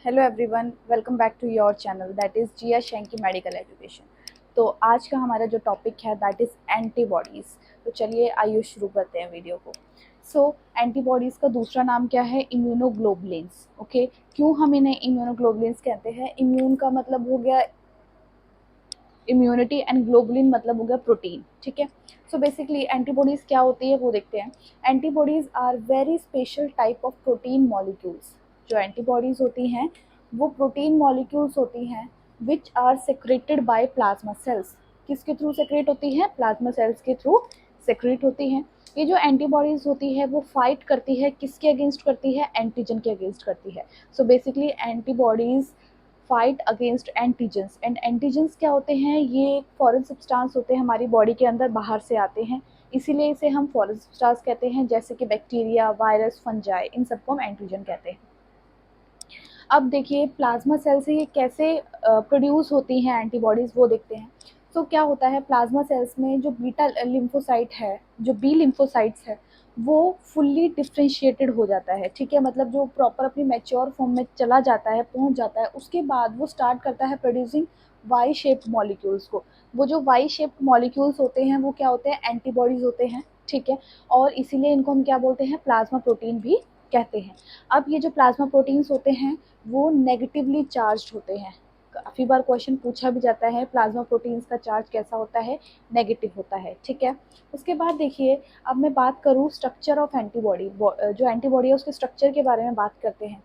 Hello everyone, welcome back to your channel that is Jiya शेंकी medical education. तो आज का हमारा जो टॉपिक है दैट इज़ एंटीबॉडीज़। तो चलिए आइए शुरू करते हैं वीडियो को। एंटीबॉडीज़ का दूसरा नाम क्या है? इम्यूनोग्लोबुलिन्स। ओके, क्यों हम इन्हें इम्यूनोग्लोबुलिन्स कहते हैं? इम्यून का मतलब हो गया इम्यूनिटी एंड ग्लोबुलिन मतलब हो गया प्रोटीन। ठीक है, सो बेसिकली एंटीबॉडीज़ क्या होती है वो देखते हैं। Antibodies are very special type of protein molecules. जो एंटीबॉडीज़ होती हैं वो प्रोटीन मॉलिक्यूल्स होती हैं which are secreted by plasma cells. किसके थ्रू सेक्रेट होती हैं? प्लाज्मा सेल्स के थ्रू सेक्रेट होती हैं। ये जो एंटीबॉडीज़ होती है वो फाइट करती है, किसके अगेंस्ट करती है? एंटीजन के अगेंस्ट करती है। So basically antibodies fight against antigens. And antigens क्या होते हैं? ये फॉरेन सब्सटेंस होते हैं हमारी बॉडी के अंदर, बाहर से आते हैं, इसीलिए इसे हम फॉरेन सब्सटेंस कहते हैं, जैसे कि बैक्टीरिया, वायरस, फंजाई, इन सबको हम एंटीजन कहते हैं। अब देखिए प्लाज्मा सेल से ये कैसे प्रोड्यूस होती हैं एंटीबॉडीज़ वो देखते हैं। तो क्या होता है प्लाज्मा सेल्स में जो बीटा लिम्फोसाइट है, जो बी लिम्फोसाइट्स है, वो फुल्ली डिफ्रेंशिएटेड हो जाता है। ठीक है, मतलब जो प्रॉपर अपनी मैच्योर फॉर्म में चला जाता है, पहुंच जाता है, उसके बाद वो स्टार्ट करता है प्रोड्यूसिंग वाई शेप्ड मॉलिक्यूल्स को। वो जो वाई शेप्ड मॉलिक्यूल्स होते हैं वो क्या होते हैं? एंटीबॉडीज़ होते हैं। ठीक है, और इसीलिए इनको हम क्या बोलते हैं? प्लाज्मा प्रोटीन भी कहते हैं। अब ये जो प्लाज्मा प्रोटीन्स होते हैं वो नेगेटिवली चार्ज्ड होते हैं। काफ़ी बार क्वेश्चन पूछा भी जाता है प्लाज्मा प्रोटीन्स का चार्ज कैसा होता है? नेगेटिव होता है। ठीक है, उसके बाद देखिए अब मैं बात करूँ स्ट्रक्चर ऑफ एंटीबॉडी। जो एंटीबॉडी है उसके स्ट्रक्चर के बारे में बात करते हैं।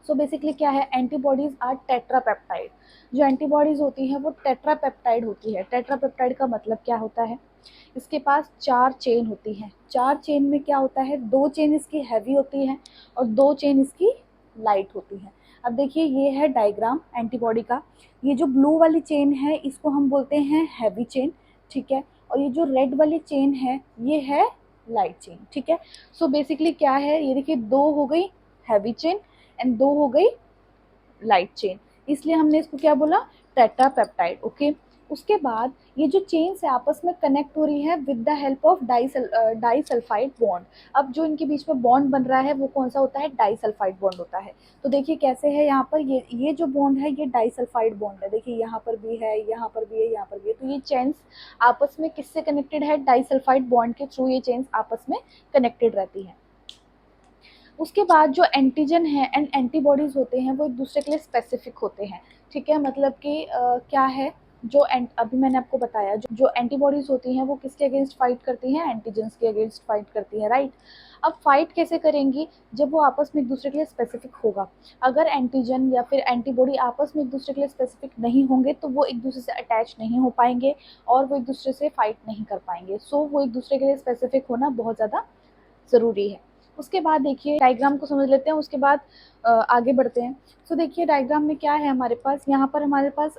सो बेसिकली क्या है? Antibodies are tetrapeptide. जो एंटीबॉडीज होती हैं वो टेट्रापेप्टाइड होती है। टेट्रापेप्टाइड का मतलब क्या होता है? इसके पास 4 चेन होती हैं। 4 चेन में क्या होता है? 2 चेन इसकी हैवी होती हैं और 2 चेन इसकी लाइट होती हैं। अब देखिए ये है डायग्राम एंटीबॉडी का। ये जो ब्लू वाली चेन है इसको हम बोलते हैं हैवी चेन। ठीक है, और ये जो रेड वाली चेन है ये है लाइट चेन। ठीक है, सो बेसिकली क्या है? ये देखिए 2 हो गई हैवी चेन एंड 2 हो गई लाइट चेन, इसलिए हमने इसको क्या बोला? टेट्रापेप्टाइड। ओके, उसके बाद ये जो चेन्स है आपस में कनेक्ट हो रही है with the help of disulphide bond. अब जो इनके बीच में बॉन्ड बन रहा है वो कौन सा होता है? डाइसल्फाइड बॉन्ड होता है। तो देखिए कैसे है यहाँ पर ये जो बॉन्ड है ये डाइसल्फाइड बॉन्ड है। देखिए यहाँ पर भी है, यहाँ पर भी है, यहाँ पर भी है। तो ये चेन्स आपस में किससे कनेक्टेड है? डाइसल्फाइड बॉन्ड के थ्रू ये चेन्स आपस में कनेक्टेड रहती हैं। उसके बाद जो एंटीजन है एंड एंटीबॉडीज़ होते हैं वो एक दूसरे के लिए स्पेसिफिक होते हैं। ठीक है, मतलब कि क्या है? अभी मैंने आपको बताया जो एंटीबॉडीज़ होती हैं वो किसके अगेंस्ट फाइट करती हैं? एंटीजन्स के अगेंस्ट फाइट करती हैं, राइट। अब फाइट कैसे करेंगी? जब वो आपस में एक दूसरे के लिए स्पेसिफिक होगा। अगर एंटीजन या फिर एंटीबॉडी आपस में एक दूसरे के लिए स्पेसिफिक नहीं होंगे तो वो एक दूसरे से अटैच नहीं हो पाएंगे और वो एक दूसरे से फाइट नहीं कर पाएंगे। सो वो एक दूसरे के लिए स्पेसिफिक होना बहुत ज़्यादा ज़रूरी है। उसके बाद देखिए डायग्राम को समझ लेते हैं, उसके बाद आगे बढ़ते हैं। सो देखिए डायग्राम में क्या है हमारे पास? यहाँ पर हमारे पास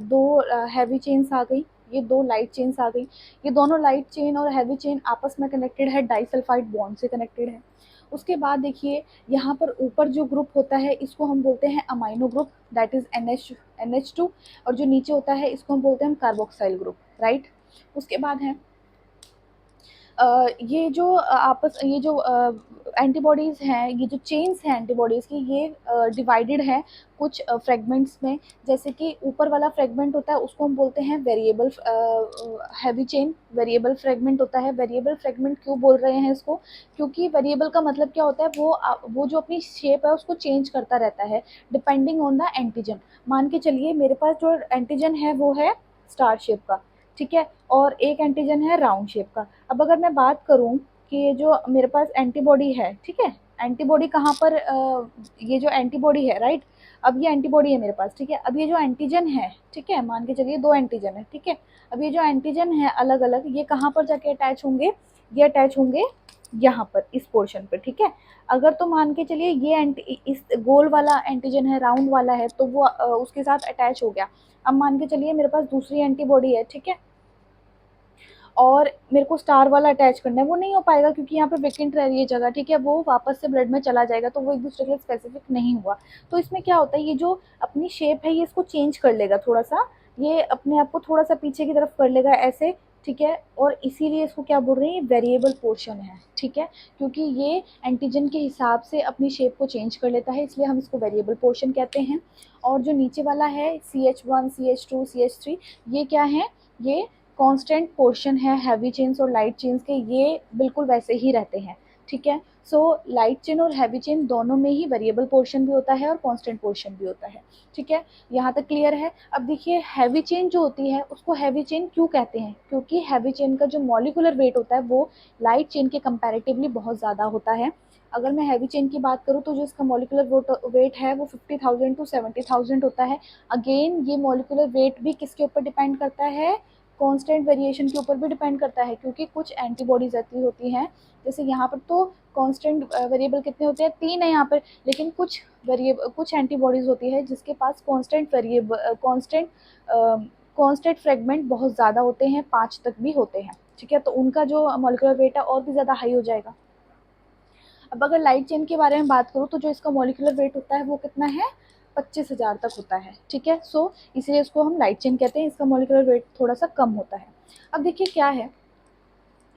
2 हैवी चेन्स आ गई, ये 2 लाइट चेन्स आ गई। ये दोनों लाइट चेन और हैवी चेन आपस में कनेक्टेड है, डाइसल्फाइड बॉन्ड से कनेक्टेड है। उसके बाद देखिए यहाँ पर ऊपर जो ग्रुप होता है इसको हम बोलते हैं amino group, that is NH2। और जो नीचे होता है इसको हम बोलते हैं कार्बोक्साइल ग्रुप, राइट। उसके बाद है ये जो एंटीबॉडीज़ हैं, ये जो चेन्स हैं एंटीबॉडीज़ की, ये डिवाइडेड है कुछ फ्रेगमेंट्स में। जैसे कि ऊपर वाला फ्रेगमेंट होता है उसको हम बोलते हैं variable heavy chain, variable fragment होता है। वेरिएबल फ्रेगमेंट क्यों बोल रहे हैं इसको? क्योंकि वेरिएबल का मतलब क्या होता है? वो जो अपनी शेप है उसको चेंज करता रहता है डिपेंडिंग ऑन द एंटीजन। मान के चलिए मेरे पास जो एंटीजन है वो है स्टार शेप का, ठीक है, और एक एंटीजन है राउंड शेप का। अब अगर मैं बात करूं कि ये जो मेरे पास एंटीबॉडी है, ठीक है, एंटीबॉडी कहाँ पर ये जो एंटीबॉडी है, राइट, अब ये एंटीबॉडी है मेरे पास, ठीक है। अब ये जो एंटीजन है, ठीक है, मान के चलिए 2 एंटीजन है, ठीक है। अब ये जो एंटीजन है अलग अलग, ये कहाँ पर जाके अटैच होंगे? ये अटैच होंगे यहाँ पर इस पोर्शन पर, ठीक है। अगर तो मान के चलिए ये इस गोल वाला एंटीजन है, राउंड वाला है, तो वो उसके साथ अटैच हो गया। अब मान के चलिए मेरे पास दूसरी एंटीबॉडी है, ठीक है, और मेरे को स्टार वाला अटैच करना है, वो नहीं हो पाएगा क्योंकि यहाँ पे वेकेंट रह रही है जगह, ठीक है, वो वापस से ब्लड में चला जाएगा, तो वो एक दूसरे के लिए स्पेसिफिक नहीं हुआ। तो इसमें क्या होता है, ये जो अपनी शेप है ये इसको चेंज कर लेगा थोड़ा सा, ये अपने आप को थोड़ा सा पीछे की तरफ कर लेगा ऐसे, ठीक है, और इसीलिए इसको क्या बोल रहे हैं, वेरिएबल पोर्शन है, ठीक है, क्योंकि ये एंटीजन के हिसाब से अपनी शेप को चेंज कर लेता है, इसलिए हम इसको वेरिएबल पोर्शन कहते हैं। और जो नीचे वाला है CH1, CH2, CH3, ये क्या है, ये कांस्टेंट पोर्शन है हैवी चेन्स और लाइट चेन्स के, ये बिल्कुल वैसे ही रहते हैं, ठीक है। सो लाइट चेन और हैवी चेन दोनों में ही वेरिएबल पोर्शन भी होता है और कांस्टेंट पोर्शन भी होता है, ठीक है, यहाँ तक क्लियर है। अब देखिए हैवी चेन जो होती है उसको हैवी चेन क्यों कहते हैं, क्योंकि हैवी चेन का जो मॉलिक्यूलर वेट होता है वो लाइट चेन के कंपैरेटिवली बहुत ज़्यादा होता है। अगर मैं हैवी चेन की बात करूँ तो जो इसका मॉलिक्यूलर वेट है वो 50,000 टू 70,000 होता है। अगेन ये मॉलिक्यूलर वेट भी किसके ऊपर डिपेंड करता है, कांस्टेंट वेरिएशन के ऊपर भी डिपेंड करता है, क्योंकि कुछ एंटीबॉडीज ऐसी होती हैं, जैसे यहाँ पर तो कांस्टेंट वेरिएबल कितने होते हैं, 3 है यहाँ पर, लेकिन कुछ एंटीबॉडीज होती है जिसके पास कांस्टेंट फ्रेगमेंट बहुत ज़्यादा होते हैं, 5 तक भी होते हैं, ठीक है, तो उनका जो मॉलिक्यूलर वेट है और भी ज़्यादा हाई हो जाएगा। अब अगर लाइट चेन के बारे में बात करूँ तो जो इसका मॉलिक्यूलर वेट होता है वो कितना है, 25,000 तक होता है, ठीक है। सो इसलिए इसको हम लाइट चेन कहते हैं, इसका मॉलिक्यूलर वेट थोड़ा सा कम होता है। अब देखिए क्या है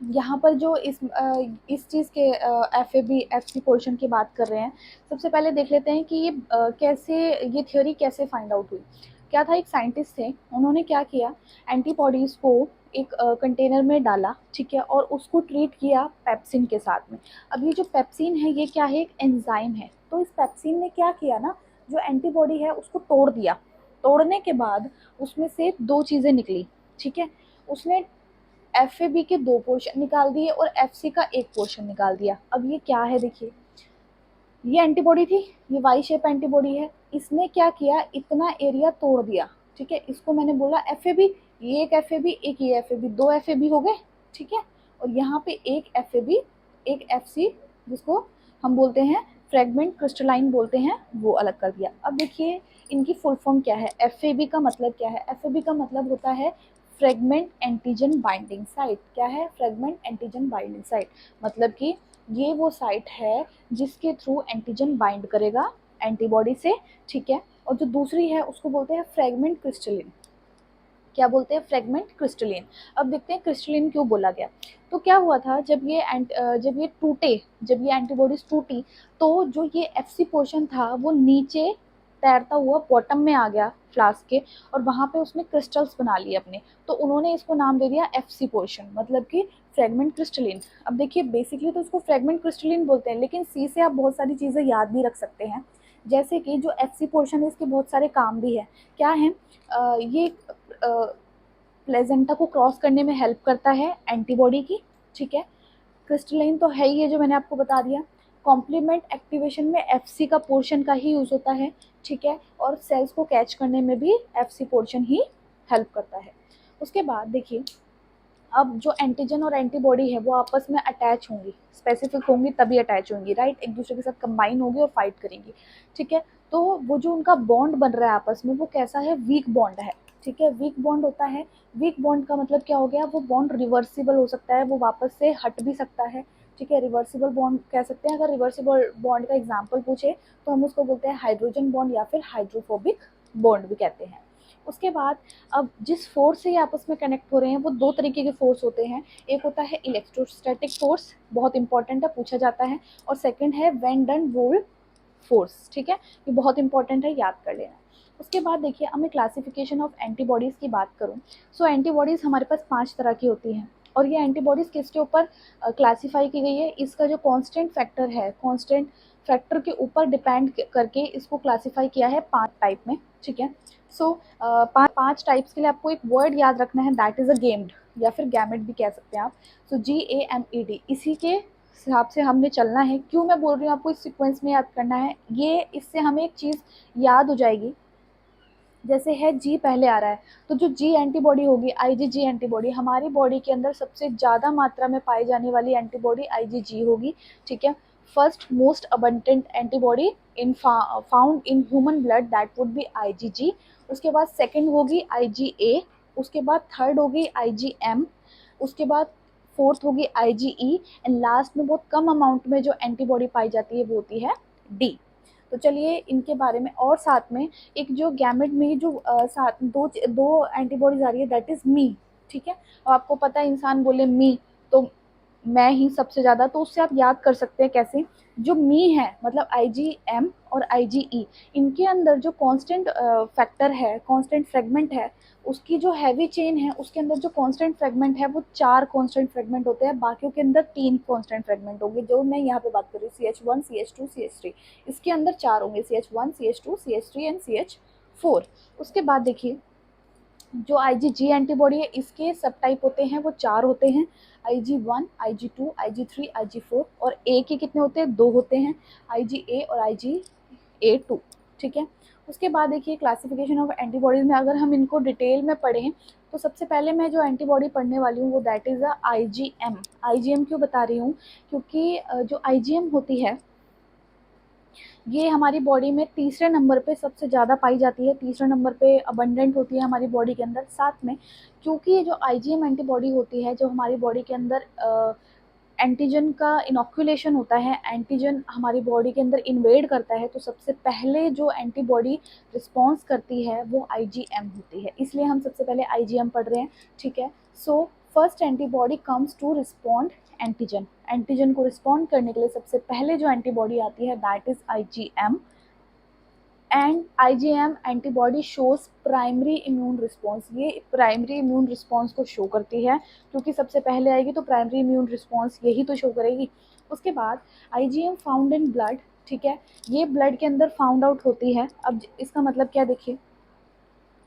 यहाँ पर जो इस चीज़ के एफ सी पोर्शन की बात कर रहे हैं, सबसे पहले देख लेते हैं कि ये थ्योरी कैसे फाइंड आउट हुई। क्या था, एक साइंटिस्ट थे, उन्होंने क्या किया, एंटीबॉडीज़ को एक कंटेनर में डाला, ठीक है, और उसको ट्रीट किया पेप्सिन के साथ में। अब ये जो पेप्सिन है ये क्या है, एक एंजाइम है, तो इस पेप्सिन ने क्या किया ना, जो एंटीबॉडी है उसको तोड़ दिया, तोड़ने के बाद उसमें से 2 चीज़ें निकली, ठीक है, उसने एफ के 2 पोर्शन निकाल दिए और एफ का 1 पोर्शन निकाल दिया। अब ये क्या है, देखिए ये एंटीबॉडी थी, ये वाई शेप एंटीबॉडी है, इसने क्या किया, इतना एरिया तोड़ दिया, ठीक है, इसको मैंने बोला ये एक एक ये 2 एफ हो गए, ठीक है, और यहाँ पे एक एफ एक एफ जिसको हम बोलते हैं फ्रेगमेंट क्रिस्टलाइन बोलते हैं, वो अलग कर दिया। अब देखिए इनकी फुल फॉर्म क्या है, एफ का मतलब क्या है, एफ का मतलब होता है फ्रेगमेंट एंटीजन बाइंडिंग साइट। क्या है, फ्रेगमेंट एंटीजन बाइंडिंग साइट, मतलब कि ये वो साइट है जिसके थ्रू एंटीजन बाइंड करेगा एंटीबॉडी से, ठीक है, और जो दूसरी है उसको बोलते हैं फ्रेगमेंट क्रिस्टलिन। क्या बोलते हैं, फ्रेगमेंट क्रिस्टलिन। अब देखते हैं क्रिस्टलिन क्यों बोला गया। तो क्या हुआ था, जब ये एंटीबॉडीज टूटी, तो जो ये एफसी पोर्शन था वो नीचे तैरता हुआ बॉटम में आ गया फ्लास्क के, और वहाँ पे उसने क्रिस्टल्स बना लिए अपने, तो उन्होंने इसको नाम दे दिया एफसी पोर्शन, मतलब कि फ्रेगमेंट क्रिस्टलिन। अब देखिए बेसिकली तो इसको फ्रेगमेंट क्रिस्टलिन बोलते हैं, लेकिन सी से आप बहुत सारी चीज़ें याद भी रख सकते हैं, जैसे कि जो एफसी पोर्शन है इसके बहुत सारे काम भी है। क्या है, ये प्लेजेंटा को क्रॉस करने में हेल्प करता है एंटीबॉडी की, ठीक है, क्रिस्टलाइन तो है ही है जो मैंने आपको बता दिया। कॉम्प्लीमेंट एक्टिवेशन में एफसी का पोर्शन का ही यूज़ होता है, ठीक है, और सेल्स को कैच करने में भी एफसी पोर्शन ही हेल्प करता है। उसके बाद देखिए, अब जो एंटीजन और एंटीबॉडी है वो आपस में अटैच होंगी, स्पेसिफिक होंगी तभी अटैच होंगी, राइट, एक दूसरे के साथ कंबाइन होगी और फाइट करेंगी, ठीक है। तो वो जो उनका बॉन्ड बन रहा है आपस में वो कैसा है, वीक बॉन्ड है, ठीक है, वीक बॉन्ड होता है। वीक बॉन्ड का मतलब क्या हो गया, वो बॉन्ड रिवर्सिबल हो सकता है, वो वापस से हट भी सकता है, ठीक है, रिवर्सिबल बॉन्ड कह सकते हैं। अगर रिवर्सिबल बॉन्ड का एग्जाम्पल पूछे तो हम उसको बोलते हैं हाइड्रोजन बॉन्ड या फिर हाइड्रोफोबिक बॉन्ड भी कहते हैं। उसके बाद अब जिस फोर्स से ये आपस में कनेक्ट हो रहे हैं वो 2 तरीके के फोर्स होते हैं, एक होता है इलेक्ट्रोस्टैटिक फोर्स, बहुत इंपॉर्टेंट है, पूछा जाता है, और सेकंड है वैन डन वोल्ट फोर्स, ठीक है, ये बहुत इंपॉर्टेंट है, याद कर लेना। उसके बाद देखिए, अब मैं क्लासिफिकेशन ऑफ एंटीबॉडीज़ की बात करूँ, सो एंटीबॉडीज़ हमारे पास 5 तरह की होती हैं, और ये एंटीबॉडीज़ किसके ऊपर क्लासीफाई की गई है, इसका जो कांस्टेंट फैक्टर है, कांस्टेंट फैक्टर के ऊपर डिपेंड करके इसको क्लासीफाई किया है 5 टाइप में, ठीक है। सो 5 टाइप्स के लिए आपको एक वर्ड याद रखना है, दैट इज़ अ गेम्ड, या फिर गैमेट भी कह सकते हैं आप। सो GAMED, इसी के हिसाब से हमने चलना है। क्यों मैं बोल रही हूँ आपको इस सीक्वेंस में याद करना है, ये इससे हमें एक चीज़ याद हो जाएगी, जैसे है जी पहले आ रहा है, तो जो जी एंटीबॉडी होगी, IgG एंटीबॉडी, हमारी बॉडी के अंदर सबसे ज़्यादा मात्रा में पाई जाने वाली एंटीबॉडी IgG होगी, ठीक है। First most abundant antibody found in human blood, that would be IgG। उसके बाद सेकंड होगी IgA, उसके बाद थर्ड होगी IgM, उसके बाद फोर्थ होगी IgE, एंड लास्ट में बहुत कम अमाउंट में जो एंटीबॉडी पाई जाती है वो होती है D। तो चलिए इनके बारे में, और साथ में एक जो गैमेट में जो साथ दो एंटीबॉडीज आ रही है, दैट इज मी, ठीक है। और आपको पता है इंसान बोले मी तो मैं ही सबसे ज़्यादा, तो उससे आप याद कर सकते हैं कैसे, जो मी है मतलब IgM और IgE, इनके अंदर जो कांस्टेंट फैक्टर है, कांस्टेंट फ्रेगमेंट है, उसकी जो हैवी चेन है उसके अंदर जो कांस्टेंट फ्रेगमेंट है वो 4 कांस्टेंट फ्रेगमेंट होते हैं, बाकियों के अंदर 3 कांस्टेंट फ्रेगमेंट होंगे, जो मैं यहाँ पे बात कर रही हूँ CH1 CH2 CH3, इसके अंदर 4 होंगे, CH1 CH2 CH3 and CH4। उसके बाद देखिए जो IgG एंटीबॉडी है इसके सब टाइप होते हैं, वो 4 होते हैं, IG1 IG2 IG3 IG4, और ए के कितने होते हैं, 2 होते हैं, IgA और IgA2, ठीक है। उसके बाद देखिए क्लासिफिकेशन ऑफ एंटीबॉडीज में अगर हम इनको डिटेल में पढ़ें तो सबसे पहले मैं जो एंटीबॉडी पढ़ने वाली हूँ वो that is a IgM। IgM क्यों बता रही हूँ, क्योंकि जो IgM होती है ये हमारी बॉडी में तीसरे नंबर पे सबसे ज़्यादा पाई जाती है, तीसरे नंबर पे अबंडेंट होती है हमारी बॉडी के अंदर। साथ में क्योंकि ये जो IgM एंटीबॉडी होती है, जो हमारी बॉडी के अंदर एंटीजन का इनोकुलेशन होता है, एंटीजन हमारी बॉडी के अंदर इन्वेड करता है, तो सबसे पहले जो एंटीबॉडी रिस्पॉन्स करती है वो IgM होती है, इसलिए हम सबसे पहले IgM पढ़ रहे हैं, ठीक है। So first antibody comes to respond antigen, antigen को रिस्पॉन्ड करने के लिए सबसे पहले जो एंटीबॉडी आती है that is IgM, and IgM antibody shows primary immune response, ये प्राइमरी इम्यून रिस्पॉन्स को शो करती है, क्योंकि सबसे पहले आएगी तो प्राइमरी इम्यून रिस्पॉन्स यही तो शो करेगी। उसके बाद IgM फाउंड इन ब्लड, ठीक है, ये ब्लड के अंदर फाउंड आउट होती है। अब इसका मतलब क्या, देखिए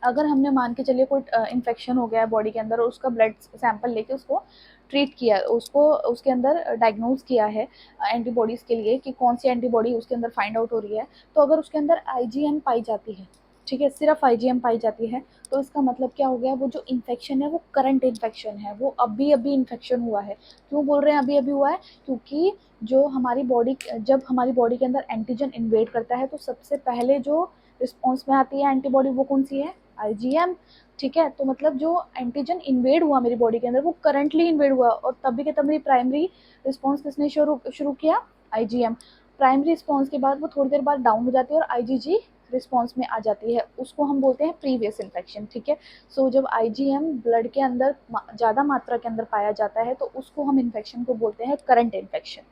अगर हमने मान के चलिए कोई इन्फेक्शन हो गया है बॉडी के अंदर और उसका ब्लड सैंपल लेके उसको ट्रीट किया, उसको उसके अंदर डायग्नोज किया है एंटीबॉडीज़ के लिए कि कौन सी एंटीबॉडी उसके अंदर फाइंड आउट हो रही है, तो अगर उसके अंदर IgM पाई जाती है, ठीक है, सिर्फ IgM पाई जाती है, तो इसका मतलब क्या हो गया, वो जो इन्फेक्शन है वो करंट इन्फेक्शन है, वो अभी अभी इन्फेक्शन हुआ है। क्यों बोल रहे हैं अभी अभी हुआ है, क्योंकि जो हमारी बॉडी, जब हमारी बॉडी के अंदर एंटीजन इन्वेड करता है तो सबसे पहले जो रिस्पॉन्स में आती है एंटीबॉडी वो कौन सी है, IgM, ठीक है। तो मतलब जो एंटीजन इन्वेड हुआ मेरी बॉडी के अंदर वो करंटली इन्वेड हुआ, और तभी के तभी प्राइमरी रिस्पॉन्स किसने शुरू किया, IgM। प्राइमरी रिस्पॉन्स के बाद वो थोड़ी देर बाद डाउन हो जाती है और IgG रिस्पॉन्स में आ जाती है, उसको हम बोलते हैं प्रीवियस इन्फेक्शन, ठीक है। सो जब IgM ब्लड के अंदर ज़्यादा मात्रा के अंदर पाया जाता है तो उसको हम इन्फेक्शन को बोलते हैं करंट इन्फेक्शन।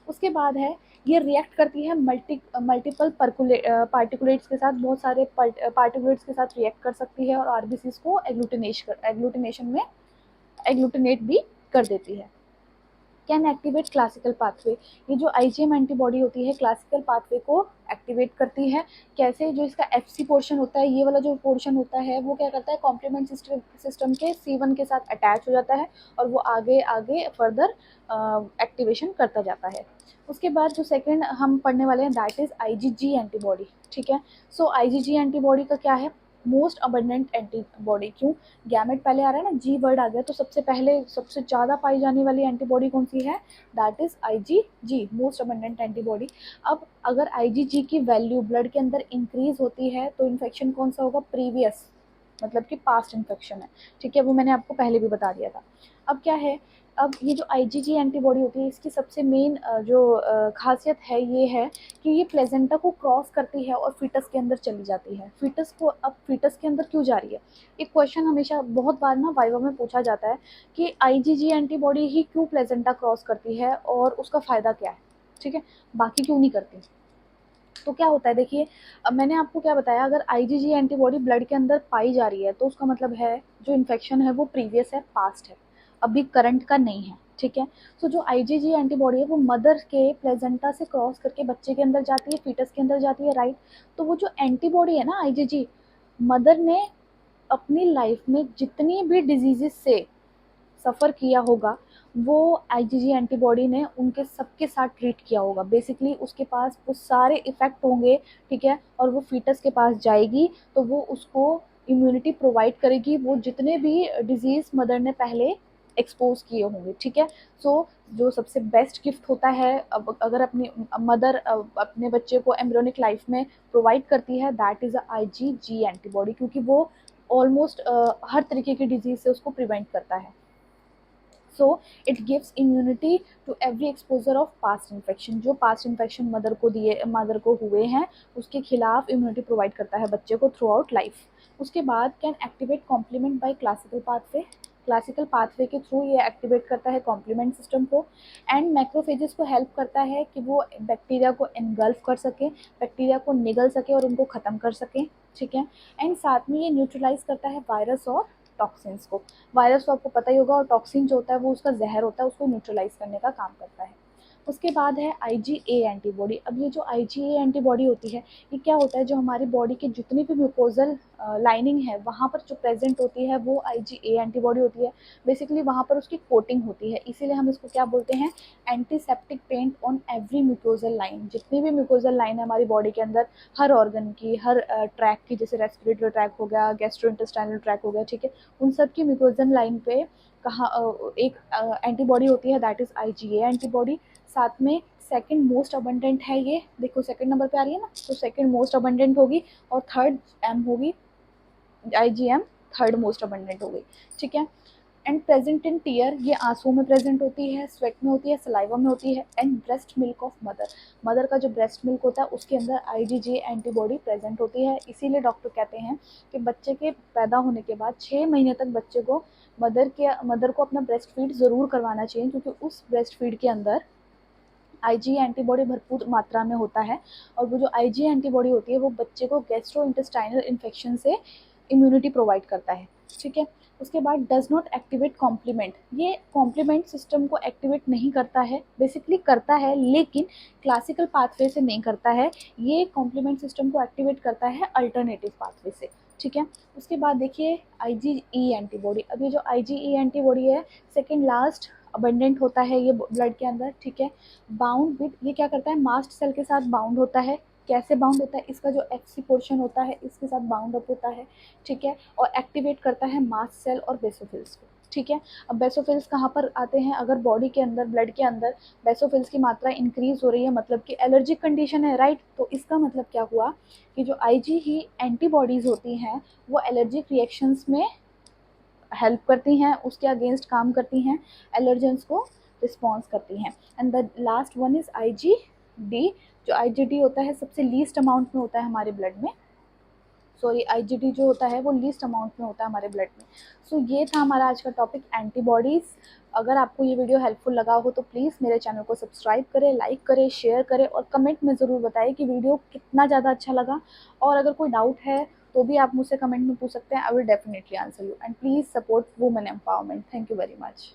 उसके बाद है ये रिएक्ट करती है मल्टीपल पार्टिकुलेट्स के साथ, बहुत सारे पार्टिकुलेट्स के साथ रिएक्ट कर सकती है और आरबीसीज को एग्लूटिनेशन में एग्लूटिनेट भी कर देती है। कैन एक्टिवेट क्लासिकल पाथवे, ये जो IgM एंटीबॉडी होती है क्लासिकल पाथवे को एक्टिवेट करती है। कैसे, जो इसका FC पोर्शन होता है, ये वाला जो पोर्शन होता है वो क्या करता है, कॉम्प्लीमेंट सिस्टम के C1 के साथ अटैच हो जाता है और वो आगे आगे फर्दर एक्टिवेशन करता जाता है। उसके बाद जो सेकंड हम पढ़ने वाले हैं दैट इज IgG एंटीबॉडी, ठीक है। सो IgG एंटीबॉडी का क्या है, मोस्ट अबंडेंट एंटीबॉडी, क्यों, गैमेट पहले आ रहा है ना, G वर्ड आ गया, तो सबसे पहले सबसे ज़्यादा पाई जाने वाली एंटीबॉडी कौन सी है, that is IgG, most abundant antibody. अब अगर IgG की वैल्यू ब्लड के अंदर इंक्रीज होती है तो इन्फेक्शन कौन सा होगा, प्रीवियस, मतलब कि पास्ट इन्फेक्शन है, ठीक है, वो मैंने आपको पहले भी बता दिया था। अब क्या है, अब ये जो IgG एंटीबॉडी होती है इसकी सबसे मेन जो खासियत है ये है कि ये प्लेजेंटा को क्रॉस करती है और फीटस के अंदर चली जाती है। फीटस को, अब फीटस के अंदर क्यों जा रही है, एक क्वेश्चन हमेशा बहुत बार ना वाइवा में पूछा जाता है कि IgG एंटीबॉडी ही क्यों प्लेजेंटा क्रॉस करती है और उसका फ़ायदा क्या है, ठीक है, बाकी क्यों नहीं करती। तो क्या होता है, देखिए अब मैंने आपको क्या बताया, अगर IgG एंटीबॉडी ब्लड के अंदर पाई जा रही है तो उसका मतलब है जो इन्फेक्शन है वो प्रीवियस है, पास्ट है, अभी करंट का नहीं है, ठीक है। तो जो IgG एंटीबॉडी है वो मदर के प्लेजेंटा से क्रॉस करके बच्चे के अंदर जाती है, फीटस के अंदर जाती है, राइट। तो वो जो एंटीबॉडी है ना IgG, मदर ने अपनी लाइफ में जितनी भी डिजीजेस से सफ़र किया होगा वो IgG एंटीबॉडी ने उनके सबके साथ ट्रीट किया होगा, बेसिकली उसके पास वो सारे इफ़ेक्ट होंगे, ठीक है, और वो फीटस के पास जाएगी तो वो उसको इम्यूनिटी प्रोवाइड करेगी, वो जितने भी डिजीज़ मदर ने पहले एक्सपोज किए होंगे, ठीक है। सो जो सबसे बेस्ट गिफ्ट होता है, अब अगर अपनी मदर अपने बच्चे को एम्ब्रियोनिक लाइफ में प्रोवाइड करती है that is a IgG antibody, क्योंकि वो ऑलमोस्ट हर तरीके की डिजीज़ से उसको प्रिवेंट करता है। So it gives immunity to every exposure of past infection, जो पास्ट इन्फेक्शन मदर को हुए हैं उसके खिलाफ इम्यूनिटी प्रोवाइड करता है बच्चे को थ्रू आउट लाइफ। उसके बाद can activate complement by classical pathway, classical pathway के थ्रू ये एक्टिवेट करता है कॉम्प्लीमेंट सिस्टम को, एंड मैक्रोफेजेस को हेल्प करता है कि वो बैक्टीरिया को इनगल्फ कर सके, बैक्टीरिया को निगल सके और उनको ख़त्म कर सके, ठीक है। एंड साथ में ये न्यूट्रलाइज करता है वायरस और टॉक्सिन्स को। वायरस तो आपको पता ही होगा, और टॉक्सिन जो होता है वो उसका जहर होता है, उसको न्यूट्रलाइज करने का काम करता है। उसके बाद है IgA एंटीबॉडी। अब ये जो IgA एंटीबॉडी होती है, ये क्या होता है, जो हमारी बॉडी के जितनी भी म्यूकोजल लाइनिंग है वहाँ पर जो प्रेजेंट होती है वो IgA एंटीबॉडी होती है। बेसिकली वहाँ पर उसकी कोटिंग होती है, इसीलिए हम इसको क्या बोलते हैं, antiseptic paint on every mucosal line. जितनी भी म्यूकोजल लाइन है हमारी बॉडी के अंदर, हर ऑर्गन की, हर ट्रैक की, जैसे रेस्पिरेटरी ट्रैक हो गया, गैस्ट्रोइंटेस्टाइनल ट्रैक हो गया, ठीक है, उन सब की म्यूकोजल लाइन पे कहाँ एक एंटीबॉडी होती है, दैट इज IgA एंटीबॉडी। साथ में सेकंड मोस्ट अबंडेंट है, ये देखो सेकंड नंबर पे आ रही है ना, तो सेकंड मोस्ट अबंडेंट होगी, और थर्ड एम होगी, IgM थर्ड मोस्ट अबंडेंट हो गई, ठीक है। एंड प्रेजेंट इन टीयर, ये आंसू में प्रेजेंट होती है, स्वेट में होती है, सलाइवा में होती है, and breast milk of mother. Mother का जो ब्रेस्ट मिल्क होता है उसके अंदर IgG एंटीबॉडी प्रेजेंट होती है। इसीलिए डॉक्टर कहते हैं कि बच्चे के पैदा होने के बाद 6 महीने तक बच्चे को मदर को अपना ब्रेस्ट फीड ज़रूर करवाना चाहिए, क्योंकि उस ब्रेस्ट फीड के अंदर IgE एंटीबॉडी भरपूर मात्रा में होता है। और वो जो IgE एंटीबॉडी होती है वो बच्चे को गैस्ट्रो इंटेस्टाइनल इन्फेक्शन से इम्यूनिटी प्रोवाइड करता है, ठीक है। उसके बाद डज नॉट एक्टिवेट कॉम्प्लीमेंट, ये कॉम्प्लीमेंट सिस्टम को एक्टिवेट नहीं करता है, बेसिकली करता है लेकिन क्लासिकल पाथवे से नहीं करता है, ये कॉम्प्लीमेंट सिस्टम को एक्टिवेट करता है अल्टरनेटिव पाथवे से, ठीक है। उसके बाद देखिए IgE एंटीबॉडी। अब ये जो IgE एंटीबॉडी है, सेकेंड लास्ट अबंडेंट होता है ये ब्लड के अंदर, ठीक है। बाउंड विद, ये क्या करता है, मास्ट सेल के साथ बाउंड होता है। कैसे बाउंड होता है, इसका जो FC पोर्शन होता है इसके साथ बाउंड अप होता है, ठीक है, और एक्टिवेट करता है मास्ट सेल और बेसोफिल्स को, ठीक है। अब बेसोफिल्स कहाँ पर आते हैं, अगर बॉडी के अंदर, ब्लड के अंदर बेसोफिल्स की मात्रा इंक्रीज हो रही है, मतलब कि एलर्जिक कंडीशन है, राइट, तो इसका मतलब क्या हुआ कि जो IgE एंटीबॉडीज होती हैं वो एलर्जिक रिएक्शंस में हेल्प करती हैं, उसके अगेंस्ट काम करती हैं, एलर्जेंस को रिस्पॉन्स करती हैं। And the last one is IgD। जो IgD होता है सबसे लीस्ट अमाउंट में होता है हमारे ब्लड में, सॉरी IgD जो होता है वो लीस्ट अमाउंट में होता है हमारे ब्लड में। सो ये था हमारा आज का टॉपिक, एंटीबॉडीज़। अगर आपको ये वीडियो हेल्पफुल लगा हो तो प्लीज़ मेरे चैनल को सब्सक्राइब करें, लाइक करें, शेयर करें, और कमेंट में ज़रूर बताएं कि वीडियो कितना ज़्यादा अच्छा लगा। और अगर कोई डाउट है तो भी आप मुझसे कमेंट में पूछ सकते हैं, I will definitely answer you. And please support women empowerment. Thank you very much.